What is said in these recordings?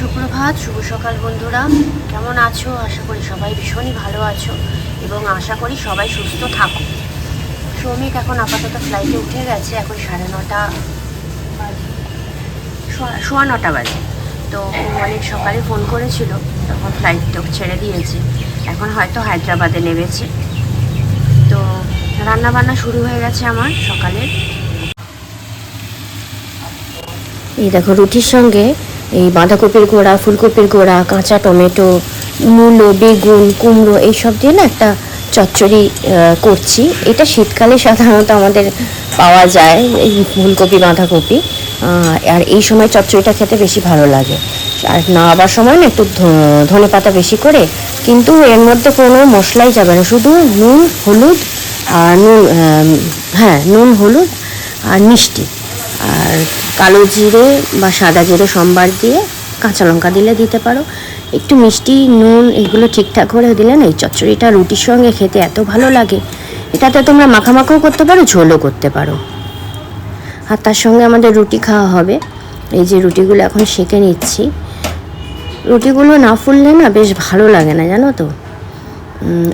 সুপ্রভাত, শুভ সকাল বন্ধুরা। কেমন আছো? আশা করি সবাই ভীষণই ভালো আছো এবং আশা করি সবাই সুস্থ থাকো। শ্রমিক এখন আপাতত ফ্লাইটে উঠে গেছে। এখন 9:30 বাজে, 9:15 বাজে। তো অনেক সকালে ফোন করেছিল, তখন ফ্লাইটটা ছেড়ে দিয়েছে। এখন হয়তো হায়দ্রাবাদে নেমেছে। তো রান্নাবান্না শুরু হয়ে গেছে আমার সকালের। এই দেখো, রুটির সঙ্গে এই বাঁধাকপির গোড়া, ফুলকপির গোড়া, কাঁচা টমেটো, মূলো, বেগুন, কুমড়ো এইসব দিয়ে না একটা চচ্চড়ি করছি। এটা শীতকালে সাধারণত আমাদের পাওয়া যায়, এই ফুলকপি, বাঁধাকপি। আর এই সময় চচ্চড়িটা খেতে বেশি ভালো লাগে। আর নামাবার সময় না একটু ধনেপাতা বেশি করে, কিন্তু এর মধ্যে কোনো মশলাই যাবে না, শুধু নুন, হলুদ আর নুন, হলুদ আর মিষ্টি, আর কালো জিরে বা সাদা জিরে সম্বার দিয়ে, কাঁচা লঙ্কা দিলে দিতে পারো, একটু মিষ্টি, নুন এগুলো ঠিকঠাক করে দিলে না এই চচ্চড়িটা রুটির সঙ্গে খেতে এত ভালো লাগে। এটাতে তোমরা মাখামাখাও করতে পারো, ঝোলও করতে পারো। আর তার সঙ্গে আমাদের রুটি খাওয়া হবে। এই যে রুটিগুলো এখন সেঁকে নিচ্ছি। রুটিগুলো না ফুললে না বেশ ভালো লাগে না, জানো তো।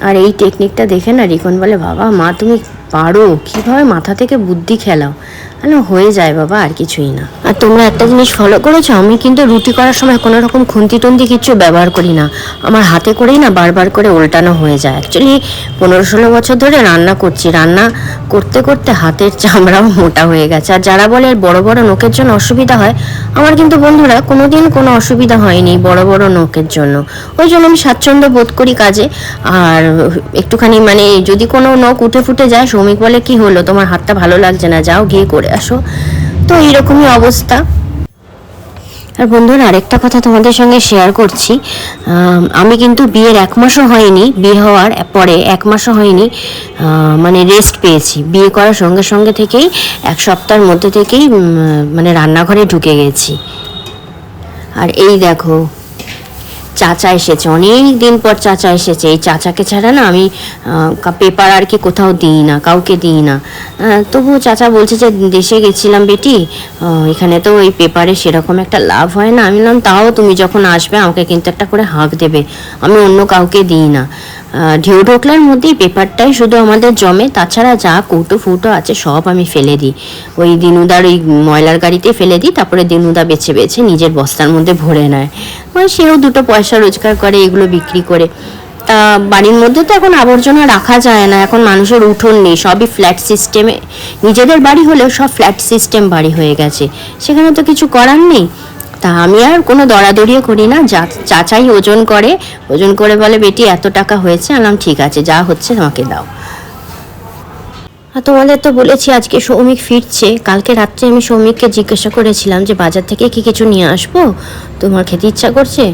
আর এই টেকনিকটা দেখে না রিকন বলে, বাবা মা তুমি পারো, কীভাবে মাথা থেকে বুদ্ধি খেলাও। হয়ে যায় বাবা, আর কিছুই না। আর তোমরা একটা জিনিস ফলো করেছো, আমি কিন্তু রুটি করার সময় কোনো রকম খুন্তি টুন্তি কিছু ব্যবহার করি না। আমার হাতে করেই না বারবার করে উল্টানো হয়ে যায়। অ্যাকচুয়ালি 15-16 বছর ধরে রান্না করছি। রান্না করতে করতে হাতের চামড়াও মোটা হয়ে গেছে। আর যারা বলে বড় বড় নোকের জন্য অসুবিধা হয়, আমার কিন্তু বন্ধুরা কোনোদিন কোনো অসুবিধা হয়নি বড় বড় নোকের জন্য। ওই জন্য আমি স্বাচ্ছন্দ্য বোধ করি কাজে। আর একটুখানি যদি কোনো নখ উঠে ফুটে যায়, শ্রমিক বলে কি হলো, তোমার হাতটা ভালো লাগছে না, যাও গিয়ে করে আসো। তো এইরকমই অবস্থা। আর বন্ধুরা, আরেকটা কথা তোমাদের সঙ্গে শেয়ার করছি। আমি কিন্তু বিয়ের 1 মাসও হয়নি, বিয়ে হওয়ার পরে 1 মাসও হয়নি, রেস্ট পেয়েছি। বিয়ে করার সঙ্গে সঙ্গে থেকেই 1 সপ্তাহের মধ্যে থেকেই রান্নাঘরে ঢুকে গেছি। আর এই দেখো, চাচা এসেছে, অনেক দিন পর চাচা এসেছে। এই চাচাকে ছাড়া না আমি পেপার আর কি কোথাও দিই না, কাউকে দিই না। তবু চাচা বলছে যে দেশে গেছিলাম বেটি, এখানে তো ওই পেপারে সেরকম একটা লাভ হয় না। আমি বললাম, তাও তুমি যখন আসবে আমাকে কিন্তু একটা করে হাঁক দেবে, আমি অন্য কাউকে দিই না। ঢেউ ঢোকলার মধ্যেই পেপারটাই শুধু আমাদের জমে, তাছাড়া যা কৌটো ফুটো আছে সব আমি ফেলে দিই। ওই দিনুদার ওই ময়লার গাড়িতে ফেলে দিই, তারপরে দিনুদা বেছে বেছে নিজের বস্তার মধ্যে ভরে নেয়। সেও 2 পয়সা রোজগার করে এগুলো বিক্রি করে। তা বাড়ির মধ্যে তো এখন আবর্জনা রাখা যায় না, এখন মানুষের উঠোন নেই, সবই ফ্ল্যাট সিস্টেমে। নিজেদের বাড়ি হলেও সব ফ্ল্যাট সিস্টেম বাড়ি হয়ে গেছে, সেখানে তো কিছু করার নেই। তা আমি আর কোনো দরাদরিও করি না। চাচাই ওজন করে বলে, বেটি এত টাকা হয়েছে। আনলাম ঠিক আছে, যা হচ্ছে আমাকে দাও। আর তোমাদের তো বলেছি আজকে সৌমিক ফিরছে। কালকে রাত্রে আমি সৌমিককে জিজ্ঞাসা করেছিলাম যে বাজার থেকে কি কিছু নিয়ে আসবো, তোমার খেতে ইচ্ছা করছে?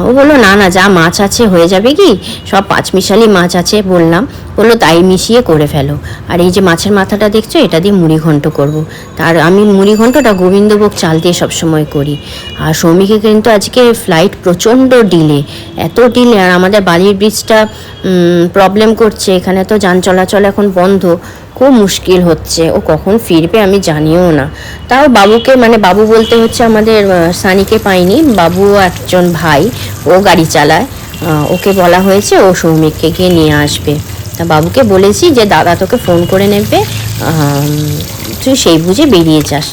ও বললো না না, যা মাছ আছে হয়ে যাবে, কি সব 5 মিশালি মাছ আছে বললাম। বললো তাই মিশিয়ে করে ফেলো। আর এই যে মাছের মাথাটা দেখছো, এটা দিয়ে মুড়ি ঘন্ট করবো। আর আমি মুড়ি ঘন্টটা গোবিন্দভোগ চাল দিয়ে সবসময় করি। আর সৌমিকে কিন্তু আজকে ফ্লাইট প্রচণ্ড ডিলে, এত ডিলে। আর আমাদের বালির ব্রিজটা প্রবলেম করছে, এখানে তো যান চলাচল এখন বন্ধ, খুব মুশকিল হচ্ছে। ও কখন ফিরবে আমি জানিও না। তাও বাবুকে, বাবু বলতে হচ্ছে আমাদের সানিকে পাইনি, বাবু একজন ভাই, ও গাড়ি চালায়, ওকে বলা হয়েছে ও সৌমিককে গিয়ে নিয়ে আসবে। তা বাবুকে বলেছি যে দাদা তোকে ফোন করে নেবে, তুই সেই বুঝে বেরিয়ে যাস।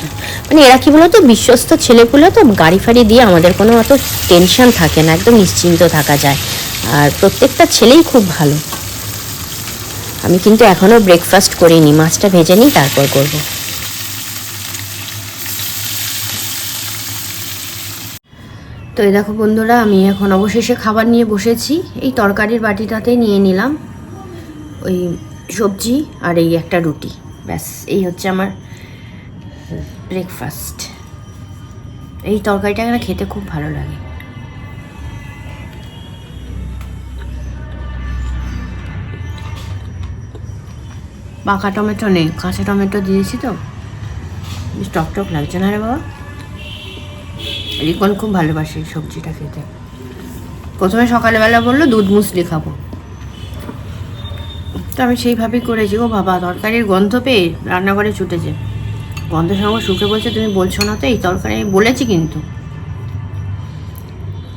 এরা কি বলতো, বিশ্বস্ত ছেলেগুলো তো, গাড়ি ফাড়ি দিয়ে আমাদের কোনো অত টেনশন থাকে না, একদম নিশ্চিন্ত থাকা যায়। আর প্রত্যেকটা ছেলেই খুব ভালো। আমি কিন্তু এখনও ব্রেকফাস্ট করিনি, মাছটা ভেজে নিই তারপর করব। তো এই দেখো বন্ধুরা, আমি এখন অবশেষে খাবার নিয়ে বসেছি। এই তরকারির বাটিটাতে নিয়ে নিলাম ওই সবজি আর এই একটা রুটি, ব্যাস এই হচ্ছে আমার ব্রেকফাস্ট। এই তরকারিটা খেতে খুব ভালো লাগে। পাকা টমেটো নেই, কাঁচা টমেটো দিয়েছি তো বেশ টকটক লাগছে না রে বাবা। রিকন খুব ভালোবাসে এই সবজিটা খেতে। প্রথমে সকালবেলা বললো দুধ মুসলি খাবো, তো আমি সেইভাবেই করেছি। ও বাবা, তরকারির গন্ধ পেয়ে রান্নাঘরে ছুটেছে। গন্ধের সঙ্গে শুকে বলছে, তুমি বলছো না তো এই তরকারি? আমি বলেছি কিন্তু।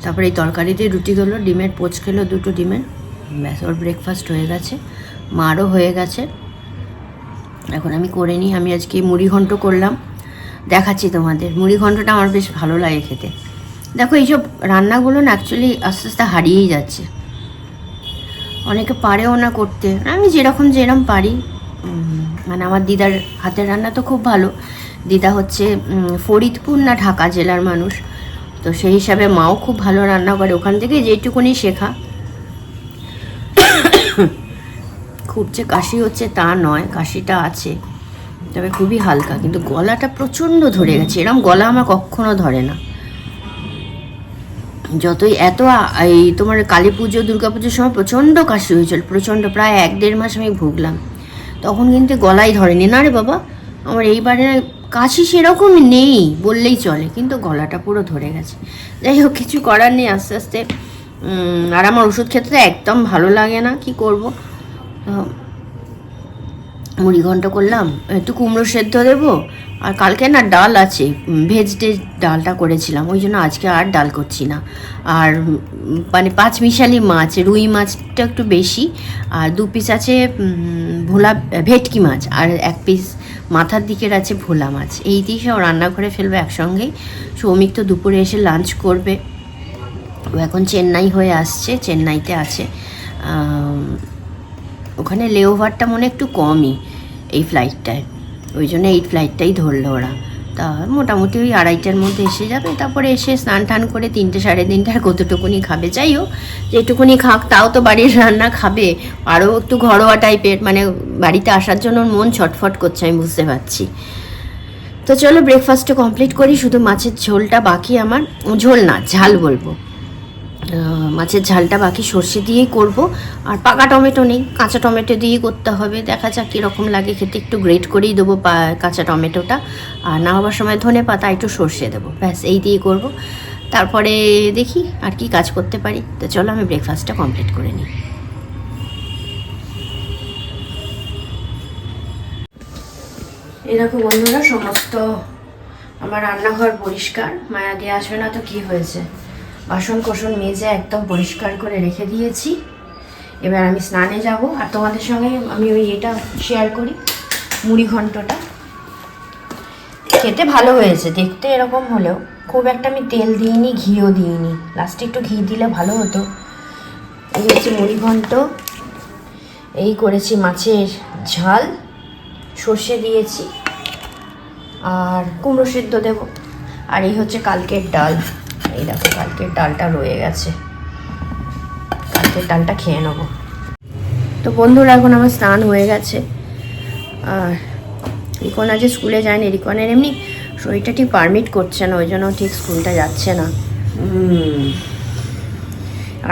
তারপরে এই তরকারিতে রুটিগুলো, ডিমের পোচ খেলো 2টো ডিমের, ব্যাস ওর ব্রেকফাস্ট হয়ে গেছে, মারও হয়ে গেছে। এখন আমি করে নিই। আমি আজকে মুড়ি ঘন্ট করলাম, দেখাচ্ছি তোমাদের। মুড়ি ঘন্টটা আমার বেশ ভালো লাগে খেতে। দেখো এইসব রান্নাগুলো না অ্যাকচুয়ালি আস্তে আস্তে হারিয়েই যাচ্ছে, অনেকে পারেও না করতে। আমি যেরকম পারি, মানে আমার দিদার হাতের রান্না তো খুব ভালো। দিদা হচ্ছে ফরিদপুর না ঢাকা জেলার মানুষ, তো সেই হিসাবে মাও খুব ভালো রান্না করে, ওখান থেকে যেটুকুনি শেখা। খুব যে কাশি হচ্ছে তা নয়, কাশিটা আছে, তবে খুবই হালকা, কিন্তু গলাটা প্রচণ্ড ধরে গেছে। এরকম গলা আমার কখনো ধরে না। যতই এই তোমার কালী পুজো, দুর্গা পুজোর সময় প্রচণ্ড কাশি হয়েছিল, প্রচণ্ড, প্রায় 1-1.5 মাস আমি ভুগলাম, তখন কিন্তু গলাই ধরেনি। না রে বাবা, আমার এইবারে কাশি সেরকম নেই বললেই চলে, কিন্তু গলাটা পুরো ধরে গেছে। যাই হোক, কিছু করার নেই, আস্তে আস্তে। আর আমার ওষুধ খেতে তো একদম ভালো লাগে না, কি করব। মুড়ি ঘন্ট করলাম, একটু কুমড়ো সেদ্ধ দেবো, আর কালকে না ডাল আছে, ভেজ ডালটা করেছিলাম, ওই জন্য আজকে আর ডাল করছি না। আর মানে 5 মিশালি মাছ, রুই মাছটা একটু বেশি, আর 2 পিস আছে ভোলা ভেটকি মাছ, আর 1 পিস মাথার দিকের আছে ভোলা মাছ। এই দিয়ে সব রান্না করে ফেলবো একসঙ্গেই। সৌমিক তো দুপুরে এসে লাঞ্চ করবে, ও এখন চেন্নাই হয়ে আসছে, চেন্নাইতে আছে। ওখানে লেওভারটা মনে একটু কমই এই ফ্লাইটটায়, ওই জন্য এই ফ্লাইটটাই ধরলো ওরা। তা মোটামুটি ওই 2:30টার মধ্যে এসে যাবে। তারপরে এসে স্নান টান করে 3টে 3:30টার কতটুকুনি খাবে, যাই হোক যেটুকুনি খাক, তাও তো বাড়ির রান্না খাবে। আরও একটু ঘরোয়া টাইপের, মানে বাড়িতে আসার জন্য মন ছটফট করছে, আমি বুঝতে পারছি। তো চলো ব্রেকফাস্টটা কমপ্লিট করি। শুধু মাছের ঝোলটা বাকি আমার, ঝোল না ঝাল বলবো, মাছের ঝালটা বাকি সর্ষে দিয়েই করব। আর পাকা টমেটো নেই, কাঁচা টমেটো দিয়েই করতে হবে। দেখা যাক কীরকম লাগে খেতে, একটু গ্রেট করেই দেবো কাঁচা টমেটোটা, আর না হবার সময় ধনে পাতা একটু সর্ষে দেবো, ব্যাস এই দিয়ে করব। তারপরে দেখি আর কি কাজ করতে পারি। তো চলো আমি ব্রেকফাস্টটা কমপ্লিট করে নিই। এরকম বন্ধুরা, সমস্ত আমার রান্নাঘর পরিষ্কার, মায়া দিয়ে আসবে না তো কি হয়েছে, বাসন কোসন মেজে একদম পরিষ্কার করে রেখে দিয়েছি। এবার আমি স্নানে যাব, আর তোমাদের সঙ্গে আমি ওই এটা শেয়ার করি, মুড়ি ঘন্টটা খেতে ভালো হয়েছে দেখতে। এরকম হলেও খুব একটা আমি তেল দিইনি, ঘিও দিইনি, লাস্টে একটু ঘি দিলে ভালো হতো। এই হচ্ছে মুড়ি ঘন্ট, এই করেছি মাছের ঝাল, সর্ষে দিয়েছি, আর কুমড়ো সিদ্ধ দেবো। আর এই হচ্ছে কালকের ডাল, এই দেখো কালকের ডালটা রয়ে গেছে, কালকের ডালটা খেয়ে নেবো। তো বন্ধুরা, এখন আমার স্নান হয়ে গেছে, আর রিকন আজ স্কুলে যায়নি। রিকনের এমনি শরীরটা ঠিক পারমিট করছে না, ওই জন্য ঠিক স্কুলটা যাচ্ছে না।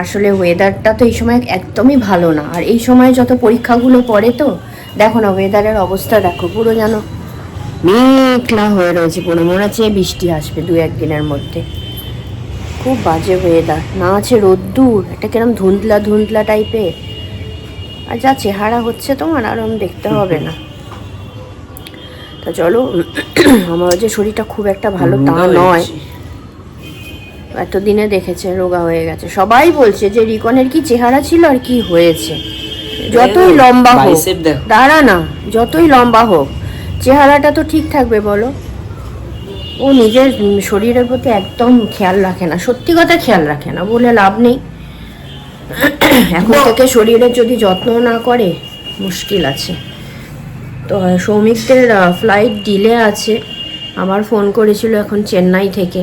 আসলে ওয়েদারটা তো এই সময় একদমই ভালো না, আর এই সময় যত পরীক্ষাগুলো পড়ে, তো দেখো না ওয়েদারের অবস্থা দেখো, পুরো যেন মেঘলা হয়ে রয়েছে, পুরো মনে হচ্ছে বৃষ্টি আসবে 2-1 দিনের মধ্যে। খুব বাজে ওয়েদার, না আছে রোদ্দুর, একটা কিরম ধুন্দলা ধুন্দলা টাইপের। আর যা চেহারা হচ্ছে তোমার, আর দেখতে হবে না। তা চলো, আমার যে শরীরটা খুব একটা ভালো তা নয়, এতদিনে দেখেছে রোগা হয়ে গেছে। সবাই বলছে যে রিকনের কি চেহারা ছিল আর কি হয়েছে, যতই লম্বা হোক, দাঁড়া না, যতই লম্বা হোক চেহারাটা তো ঠিক থাকবে বলো। ও নিজের শরীরের প্রতি একদম খেয়াল রাখে না, সত্যি কথা খেয়াল রাখে না, বলে লাভ নেই। এখন থেকে শরীরের যদি যত্ন না করে মুশকিল আছে। তো সৌমিকদের ফ্লাইট ডিলে আছে, আমার ফোন করেছিল এখন চেন্নাই থেকে,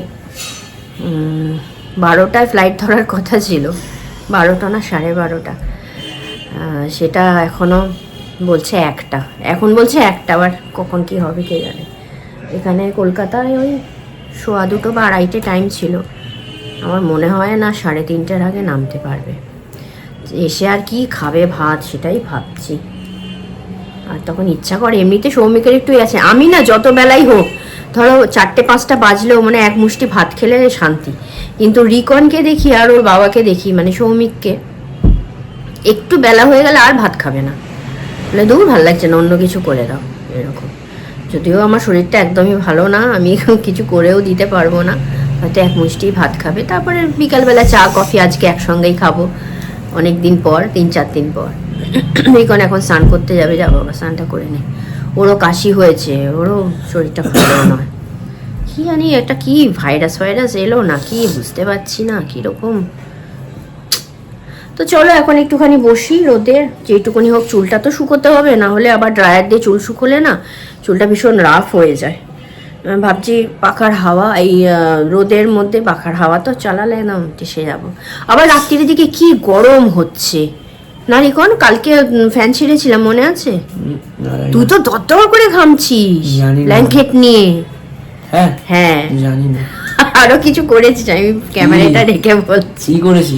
12টায় ফ্লাইট ধরার কথা ছিল, 12টা না 12:30, সেটা এখনও বলছে 1টা, এখন বলছে 1টা, আবার কখন কি হবে কে জানে। এখানে কলকাতায় ওই 2:15 বা 2:30 টাইম ছিল, আমার মনে হয় না 3:30টার আগে নামতে পারবে। এসে আর কি খাবে ভাত, সেটাই ভাবছি। আর তখন ইচ্ছা করে, এমনিতে সৌমিকের একটু আছে, আমি না যত বেলাই হোক, ধরো 4টে-5টা বাজলেও মানে এক মুষ্টি ভাত খেলে শান্তি। কিন্তু রিকনকে দেখি আর ওর বাবাকে দেখি, মানে সৌমিককে, একটু বেলা হয়ে গেলে আর ভাত খাবে না, বলে দূর ভালো লাগছে না, অন্য কিছু করে দাও, এরকম। যদিও আমার শরীরটা একদমই ভালো না, আমি কিছু করেও দিতে পারবো না, হয়তো এক মুষ্টি ভাত খাবে, তারপরে বিকালবেলা চা কফি আজকে একসঙ্গেই খাবো অনেক দিন পর, 3-4 দিন পর। রিকন এখন স্নান করতে যাবে, বাবা স্নানটা করে নে। ওরও কাশি হয়েছে, ওরও শরীরটা ভালো নয়, কি জানি একটা কি ভাইরাস এলো না কি বুঝতে পারছি না কীরকম। তো চলো এখন একটুখানি বসি রোদের, যেটুকুনি হোক চুলটা তো শুকোতে হবে, না হলে আবার ড্রায়ার দিয়ে চুল শুকোলে না চুলটা ভীষণ রাফ হয়ে যায়। ভাবছি পাখার হাওয়া, এই রোদের মধ্যে পাখার হাওয়া তো চালালে না এসে যাবো। আবার রাত্রির দিকে কি গরম হচ্ছে না রিকন, কালকে ফ্যান ছেড়েছিলাম মনে আছে? তুই তো দরদর করে ঘামছিস ব্ল্যাঙ্কেট নিয়ে। হ্যাঁ জানি না, আরো কিছু করেছিস, আমি ক্যামেরাটা রেখে বলছি। কি করেছি?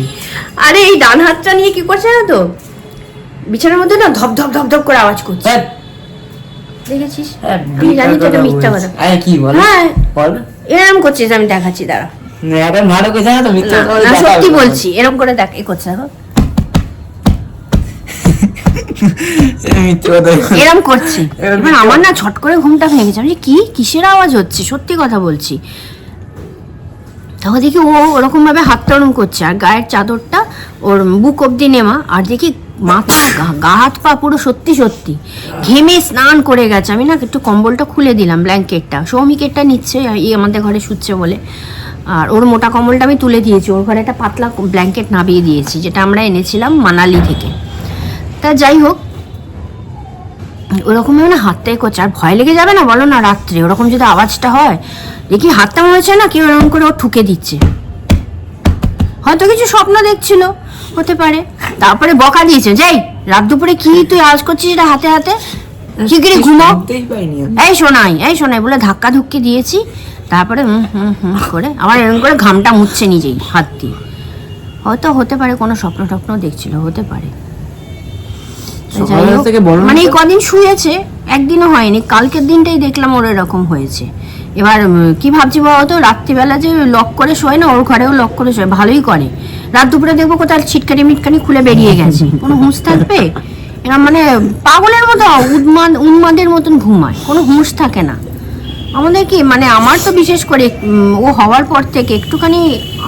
আরে এই ডান হাতটা নিয়ে কি করছে না তো, বিছানার মধ্যে না ধপ ধপ ধপ ধপ করে আওয়াজ করছে, দেখেছিস? আমি জানি তো এটা মিথ্যা কথা। আরে কি বল? হ্যাঁ বল, এরকম করছিস, আমি দেখাচ্ছি দাঁড়া। না এটা নাটক হয়েছে না তো, মিথ্যা কথা না সত্যি বলছি, এরকম করে দেখ, এ করছে দেখো, এরকম করছে। এবার আমার না ছট করে ঘুমটা ভেঙে গেছে, আমি কি কিসের আওয়াজ হচ্ছে, সত্যি কথা বলছি। তখন দেখি ও ওরকম ভাবে হাতটা ওরম করছে, আর গায়ের চাদরটা ওর বুক অব্দি নেমা, আর দেখি মাথা গা হাত পা পুরো সত্যি সত্যি ঘেমে স্নান করে গেছে। আমি না একটু কম্বলটা খুলে দিলাম, ব্ল্যাঙ্কেটটা সৌমিকেরটা নিচ্ছে, এই আমাদের ঘরে শুচ্ছে বলে, আর ওর মোটা কম্বলটা আমি তুলে দিয়েছি, ওর ঘরে একটা পাতলা ব্ল্যাঙ্কেট নামিয়ে দিয়েছি, যেটা আমরা এনেছিলাম মানালি থেকে। তা যাই হোক, ওরকম মানে হাতটাই করছে, আর ভয় লেগে যাবে না বলো না রাত্রে ওরকম যদি আওয়াজটা হয়, দেখি হাতটা মনে হচ্ছে না কেউ এরকম করে ও ঠুকে দিচ্ছে, হয়তো কিছু স্বপ্ন দেখছিল, হতে পারে। তারপরে বকা দিয়েছে, যাই রাত দুপুরে কি তুই আওয়াজ করছিস এটা হাতে হাতে, শিগগিরি ঘুমাও, এই শোনাই বলে ধাক্কা ধুক্কি দিয়েছি। তারপরে করে আবার এরকম করে ঘামটা মুছছে নিজেই হাত দিয়ে, হয়তো হতে পারে কোনো স্বপ্ন টপ্ন দেখছিল, হতে পারে। মানে এই কদিন শুয়েছে, একদিনও হয়নি, কালকের দিনটাই দেখলাম ওর এরকম হয়েছে। এবার কি ভাবছি বলতো, রাত্রিবেলা যে লক করে শোয় না, ওর ঘরেও লক করে শোয়, ভালোই করে। রাত দুপুরে দেখবো কোথাও ছিটকানি মিটকানি খুলে বেরিয়ে গেছে, কোনো হুঁশ থাকবে? এরা মানে পাগলের মতো উন্মাদের মতন ঘুমায়, কোনো হুঁশ থাকে না। আমাদের কি মানে আমার তো বিশেষ করে ও হওয়ার পর থেকে একটুখানি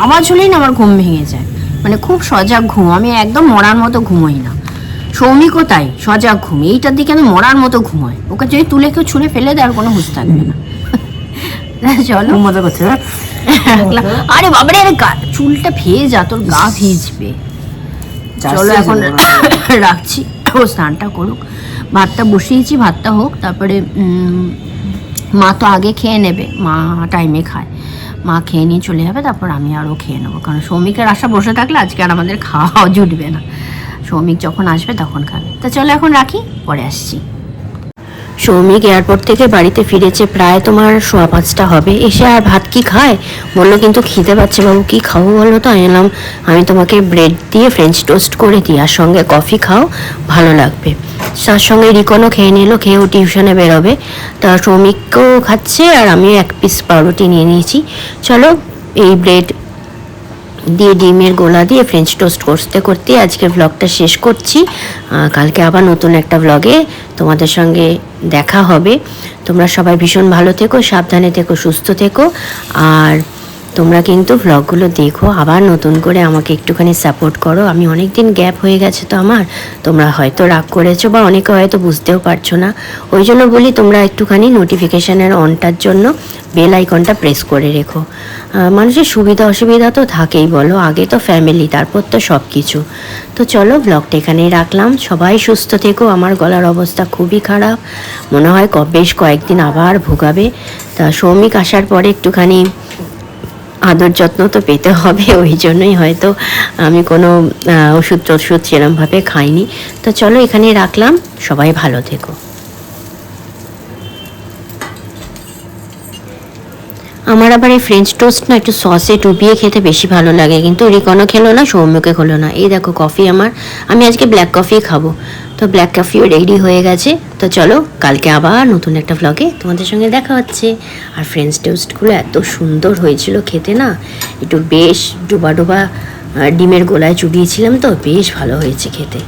আওয়াজ হলেই না আমার ঘুম ভেঙে যায়, মানে খুব সজাগ ঘুম, আমি একদম মরার মতো ঘুমোই না। সৌমিকও তাই, সজাগ ঘুম, এইটার দিকে আমি মরার মতো ঘুমাই, ওকে যদি তুলে কেউ ছুঁড়ে ফেলে দেয় আর কোনো হুঁশ থাকবে না। চলো মজা করছে, আরে বাবারে আরে চুলটা ভেজা, তোর গা ভিজবে। চলো এখন রাখছি, ও স্নানটা করুক, ভাতটা বসিয়েছি, ভাতটা হোক, তারপরে মা তো আগে খেয়ে নেবে, মা টাইমে খায়, মা খেয়ে নিয়ে চলে যাবে, তারপর আমি আরও খেয়ে নেবো, কারণ সৌমিকের আশা বসে থাকলে আজকে আর আমাদের খাওয়াও জুটবে না, সৌমিক যখন আসবে তখন খাবে। তা চলো এখন রাখি, পরে আসছি। সৌমিক এয়ারপোর্ট থেকে বাড়িতে ফিরেছে প্রায় তোমার 5:15 হবে, এসে আর ভাত কি খায় বললো, কিন্তু খিদে পাচ্ছে বাবু, কি খাবো বলো? তো আমি এলাম, আমি তোমাকে ব্রেড দিয়ে ফ্রেঞ্চ টোস্ট করে দিই, আর সঙ্গে কফি খাও, ভালো লাগবে। তার সঙ্গে রিকনও খেয়ে নিল, খেয়েও টিউশনে বেরোবে, তা সৌমিকও খাচ্ছে, আর আমিও 1 পিস পাউরুটি নিয়ে নিয়েছি। চলো এই ব্রেড দিয়ে ডিমের গোলা দিয়ে ফ্রেঞ্চ টোস্ট করতে করতে আজকের ব্লগটা শেষ করছি। কালকে আবার নতুন একটা ব্লগে তোমাদের সঙ্গে দেখা হবে। তোমরা সবাই ভীষণ ভালো থেকো, সাবধানে থেকো, সুস্থ থেকো, আর তোমরা কিন্তু ব্লগগুলো দেখো, আবার নতুন করে আমাকে একটুখানি সাপোর্ট করো। আমি অনেক দিন গ্যাপ হয়ে গেছে তো আমার, তোমরা হয়তো রাগ করেছো বা অনেকে হয়তো বুঝতেও পারছো না, ওই জন্য বলি তোমরা একটুখানি নোটিফিকেশানের অনটার জন্য বেল আইকনটা প্রেস করে রেখো। মানুষের সুবিধা অসুবিধা তো থাকেই বলো, আগে তো ফ্যামিলি, তারপর তো সব কিছু। তো চলো ব্লগটা এখানেই রাখলাম, সবাই সুস্থ থেকো। আমার গলার অবস্থা খুবই খারাপ, মনে হয় বেশ কয়েকদিন আবার ভোগাবে। তা সৌমিক আসার পরে একটুখানি আদর যত্ন তো পেতে হবে, ওই জন্যই হয়তো আমি কোনো ওষুধ সেরমভাবে খাইনি। তো চলো এখানেই রাখলাম, সবাই ভালো থেকো। আমার আবার এই ফ্রেঞ্চ টোস্ট না একটু সসে ডুবিয়ে খেতে বেশি ভালো লাগে, কিন্তু রিকনও খেলো না, সৌম্যকে খেলো না। এই দেখো কফি আমার, আমি আজকে ব্ল্যাক কফি খাবো, তো ব্ল্যাক কফিও রেডি হয়ে গেছে। তো চলো কালকে আবার নতুন একটা ভ্লগে তোমাদের সঙ্গে দেখা হচ্ছে। আর ফ্রেঞ্চ টোস্টগুলো এত সুন্দর হয়েছিল খেতে না, একটু বেশ ডোবা ডোবা ডিমের গোলায় চুবিয়েছিলাম, তো বেশ ভালো হয়েছে খেতে।